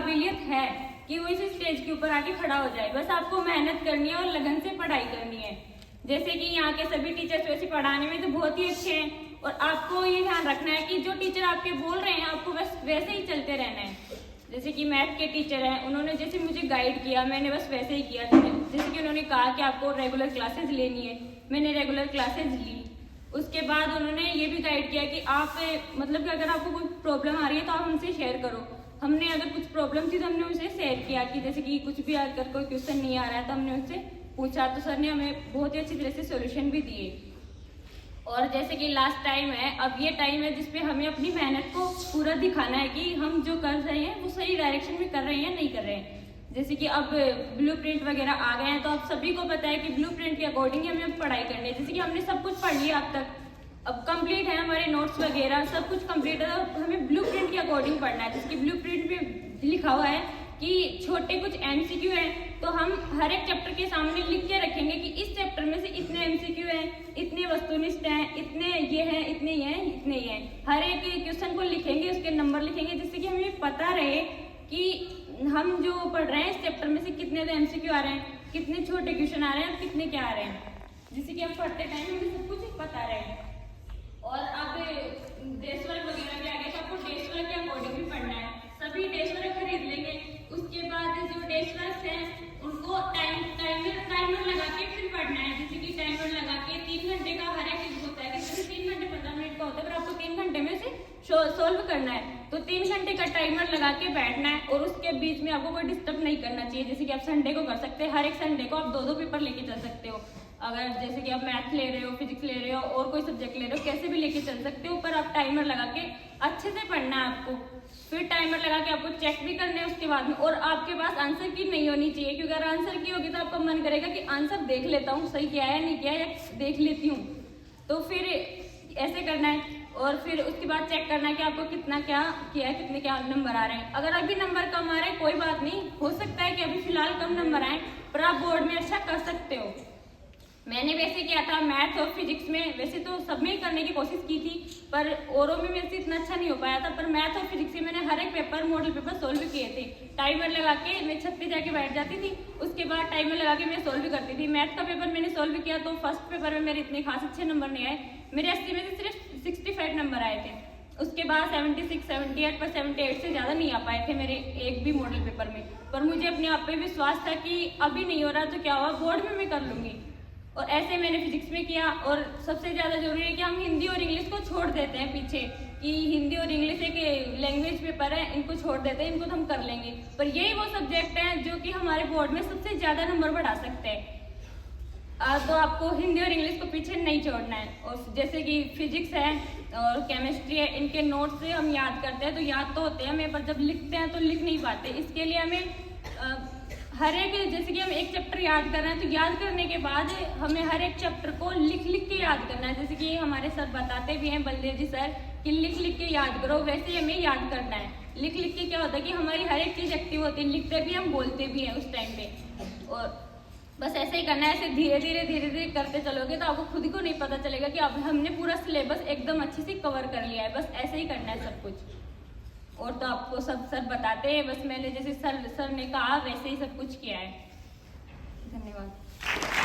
काबिलियत है कि वो इस स्टेज के ऊपर आके खड़ा हो जाए। बस आपको मेहनत करनी है और लगन से पढ़ाई करनी है। जैसे कि यहाँ के सभी टीचर्स वैसे पढ़ाने में तो बहुत ही अच्छे हैं, और आपको ये ध्यान रखना है कि जो टीचर आपके बोल रहे हैं आपको बस वैसे ही चलते रहना है। जैसे कि मैथ के टीचर हैं, उन्होंने जैसे मुझे गाइड किया मैंने बस वैसे ही किया। जैसे कि उन्होंने कहा कि आपको रेगुलर क्लासेज लेनी है, मैंने रेगुलर क्लासेज ली। उसके बाद उन्होंने ये भी गाइड किया कि आप मतलब कि अगर आपको कोई प्रॉब्लम आ रही है तो आप उनसे शेयर करो। हमने अगर कुछ प्रॉब्लम थी तो हमने उनसे शेयर किया कि जैसे कि कुछ भी अगर कोई क्वेश्चन नहीं आ रहा है तो हमने उनसे पूछा, तो सर ने हमें बहुत ही अच्छी तरह से सॉल्यूशन भी दिए। और जैसे कि लास्ट टाइम है, अब ये टाइम है जिसपे हमें अपनी मेहनत को पूरा दिखाना है कि हम जो कर रहे हैं वो सही डायरेक्शन में कर रहे हैं या नहीं कर रहे हैं। जैसे कि अब ब्लूप्रिंट वगैरह आ गए हैं, तो आप सभी को पता है कि ब्लूप्रिंट के अकॉर्डिंग हमें अब पढ़ाई करनी है। जैसे कि हमने सब कुछ पढ़ लिया अब तक, अब कंप्लीट है हमारे नोट्स वगैरह सब कुछ कंप्लीट है, तो हमें ब्लूप्रिंट के अकॉर्डिंग पढ़ना है। जैसे कि ब्लूप्रिंट में लिखा हुआ है कि छोटे कुछ एमसीक्यू हैं, तो हम हर एक चैप्टर के सामने लिख के रखेंगे कि इस चैप्टर में से इतने एमसीक्यू हैं, इतने वस्तुनिष्ठ हैं, इतने ये हैं, इतने ये हैं, इतने ये हैं। हर एक क्वेश्चन को लिखेंगे, उसके नंबर लिखेंगे, जिससे कि हमें पता रहे कि हम जो पढ़ रहे हैं इस चैप्टर में से कितने एमसीक्यू आ रहे हैं, कितने छोटे क्वेश्चन आ रहे हैं और कितने क्या आ रहे हैं, जिससे कि हम पढ़ते टाइम हमें सब कुछ पता रहे। और अब डेस्क वर्क वगैरह भी आ गया, तो आपको डेस्क वर्क के अकॉर्डिंग भी पढ़ना है। सभी डेस्क वर्क खरीद लेंगे, उसके बाद जो डेस्क वर्क हैं उनको टाइमर लगा के फिर पढ़ना है। जैसे कि टाइमर लगा के 3 घंटे का हर एक चीज होता है कि जैसे 3 घंटे 15 मिनट का होता है, पर आपको 3 घंटे में से सोल्व करना है, तो 3 घंटे का टाइमर लगा के बैठना है। और उसके बीच में आपको कोई डिस्टर्ब नहीं करना चाहिए। जैसे कि आप संडे को कर सकते हैं, हर एक संडे को आप 2-2 पेपर लेके चल सकते हो। अगर जैसे कि आप मैथ ले रहे हो, फिजिक्स ले रहे हो और कोई सब्जेक्ट ले रहे हो, कैसे भी लेके चल सकते हो, पर आप टाइमर लगा के अच्छे से पढ़ना है आपको। फिर टाइमर लगा के आपको चेक भी करना है उसके बाद में। और आपके पास आंसर की नहीं होनी चाहिए, क्योंकि अगर आंसर की होगी तो आपका मन करेगा कि आंसर देख लेता हूँ सही किया है नहीं किया है, या देख लेती हूँ, तो फिर ऐसे करना है। और फिर उसके बाद चेक करना है कि आपको कितना क्या किया है, कितने क्या नंबर आ रहे हैं। अगर अभी नंबर कम आ रहे हैं कोई बात नहीं, हो सकता है कि अभी फिलहाल कम नंबर आए, पर आप बोर्ड में अच्छा कर सकते हो। मैंने वैसे किया था मैथ और फिजिक्स में, वैसे तो सब में ही करने की कोशिश की थी, पर औरों में मेरे से इतना अच्छा नहीं हो पाया था। पर मैथ और फिजिक्स में मैंने हर एक पेपर मॉडल पेपर सोल्व किए थे। टाइमर लगा के मैं छत पे जाके बैठ जाती थी, उसके बाद टाइमर लगा के मैं सोल्व करती थी। मैथ का पेपर मैंने सोल्व किया तो फर्स्ट पेपर में मेरे इतने खास अच्छे नंबर नहीं आए, मेरे 80 में से सिर्फ 65 नंबर आए थे। उसके बाद 76, 78 पर 78 से ज़्यादा नहीं आ पाए थे मेरे एक भी मॉडल पेपर में। पर मुझे अपने आप पे विश्वास था कि अभी नहीं हो रहा तो क्या हुआ, बोर्ड में मैं कर लूँगी। और ऐसे मैंने फिजिक्स में किया। और सबसे ज़्यादा जरूरी है कि हम हिंदी और इंग्लिश को छोड़ देते हैं पीछे, कि हिंदी और इंग्लिश एक लैंग्वेज पेपर है, इनको छोड़ देते हैं, इनको तो हम कर लेंगे। पर यही वो सब्जेक्ट हैं जो कि हमारे बोर्ड में सबसे ज़्यादा नंबर बढ़ा सकते हैं। तो आपको हिंदी और इंग्लिश को पीछे नहीं छोड़ना है। और जैसे कि फिजिक्स है और केमिस्ट्री है, इनके नोट्स से हम याद करते हैं तो याद तो होते हैं हमें, पर जब लिखते हैं तो लिख नहीं पाते। इसके लिए हमें हर एक, जैसे कि हम एक चैप्टर याद कर रहे हैं तो याद करने के बाद हमें हर एक चैप्टर को लिख लिख के याद करना है। जैसे कि हमारे सर बताते भी हैं, बलदेव जी सर, कि लिख लिख के याद करो, वैसे ही हमें याद करना है। लिख लिख के क्या होता है कि हमारी हर एक चीज़ एक्टिव होती है, लिखते भी हम बोलते भी हैं उस टाइम पे। और बस ऐसे ही करना है, ऐसे धीरे धीरे करते चलोगे तो आपको खुद को नहीं पता चलेगा कि अब हमने पूरा सिलेबस एकदम अच्छे से कवर कर लिया है। बस ऐसे ही करना है सब कुछ। और तो आपको सब सर बताते हैं, बस मैंने जैसे सर ने कहा वैसे ही सब कुछ किया है। धन्यवाद।